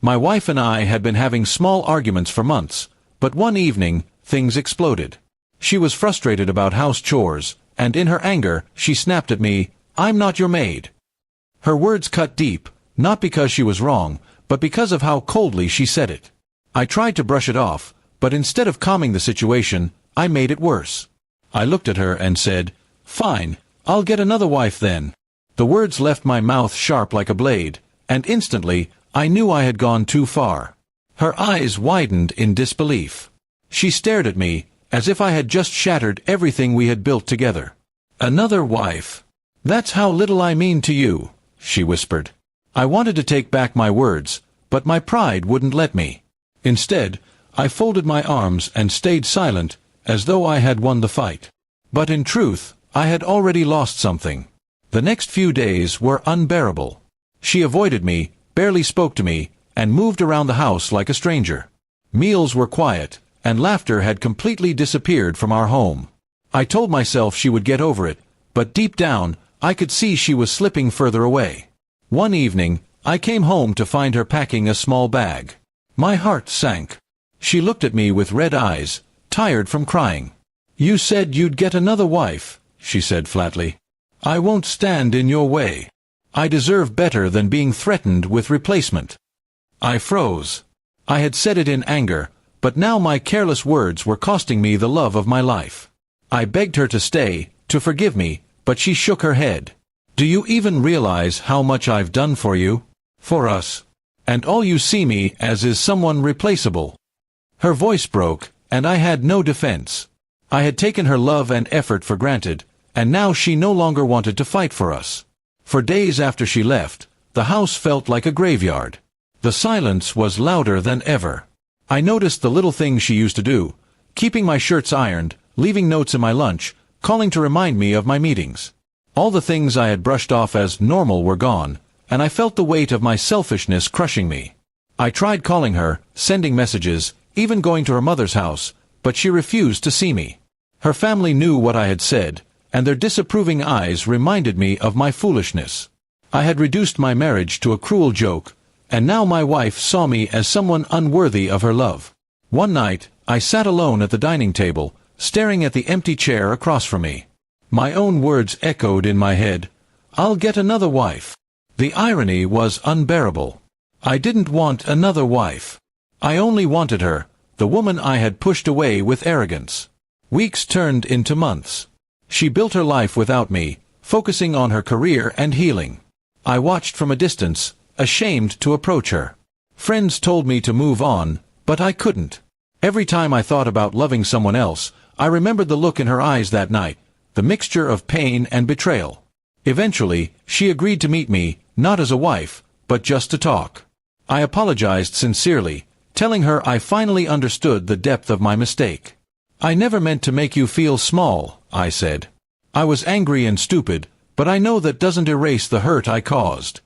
My wife and I had been having small arguments for months, but one evening, things exploded. She was frustrated about house chores, and in her anger, she snapped at me, "I'm not your maid." Her words cut deep, not because she was wrong, but because of how coldly she said it. I tried to brush it off, but instead of calming the situation, I made it worse. I looked at her and said, "Fine, I'll get another wife then." The words left my mouth sharp like a blade, and instantly, I knew I had gone too far. Her eyes widened in disbelief. She stared at me, as if I had just shattered everything we had built together. "Another wife? That's how little I mean to you," she whispered. I wanted to take back my words, but my pride wouldn't let me. Instead, I folded my arms and stayed silent, as though I had won the fight. But in truth, I had already lost something. The next few days were unbearable. She avoided me, barely spoke to me, and moved around the house like a stranger. Meals were quiet, and laughter had completely disappeared from our home. I told myself she would get over it, but deep down, I could see she was slipping further away. One evening, I came home to find her packing a small bag. My heart sank. She looked at me with red eyes, tired from crying. "You said you'd get another wife," she said flatly. "I won't stand in your way. I deserve better than being threatened with replacement." I froze. I had said it in anger, but now my careless words were costing me the love of my life. I begged her to stay, to forgive me, but she shook her head. "Do you even realize how much I've done for you? For us? And all you see me as is someone replaceable." Her voice broke, and I had no defense. I had taken her love and effort for granted, and now she no longer wanted to fight for us. For days after she left, the house felt like a graveyard. The silence was louder than ever. I noticed the little things she used to do, keeping my shirts ironed, leaving notes in my lunch, calling to remind me of my meetings. All the things I had brushed off as normal were gone, and I felt the weight of my selfishness crushing me. I tried calling her, sending messages, even going to her mother's house, but she refused to see me. Her family knew what I had said, and their disapproving eyes reminded me of my foolishness. I had reduced my marriage to a cruel joke, and now my wife saw me as someone unworthy of her love. One night, I sat alone at the dining table, staring at the empty chair across from me. My own words echoed in my head, "I'll get another wife." The irony was unbearable. I didn't want another wife. I only wanted her, the woman I had pushed away with arrogance. Weeks turned into months. She built her life without me, focusing on her career and healing. I watched from a distance, ashamed to approach her. Friends told me to move on, but I couldn't. Every time I thought about loving someone else, I remembered the look in her eyes that night, the mixture of pain and betrayal. Eventually, she agreed to meet me, not as a wife, but just to talk. I apologized sincerely, telling her I finally understood the depth of my mistake. "I never meant to make you feel small," I said. "I was angry and stupid, but I know that doesn't erase the hurt I caused."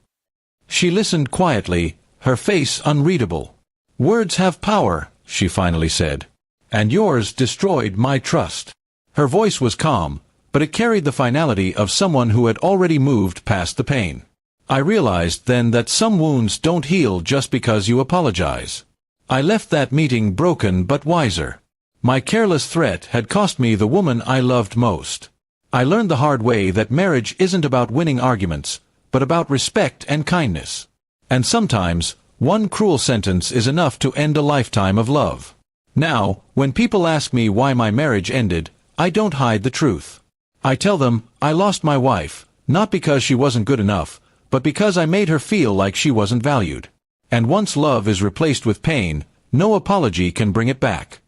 She listened quietly, her face unreadable. "Words have power," she finally said. "And yours destroyed my trust." Her voice was calm, but it carried the finality of someone who had already moved past the pain. I realized then that some wounds don't heal just because you apologize. I left that meeting broken but wiser. My careless threat had cost me the woman I loved most. I learned the hard way that marriage isn't about winning arguments, but about respect and kindness. And sometimes, one cruel sentence is enough to end a lifetime of love. Now, when people ask me why my marriage ended, I don't hide the truth. I tell them, I lost my wife, not because she wasn't good enough, but because I made her feel like she wasn't valued. And once love is replaced with pain, no apology can bring it back.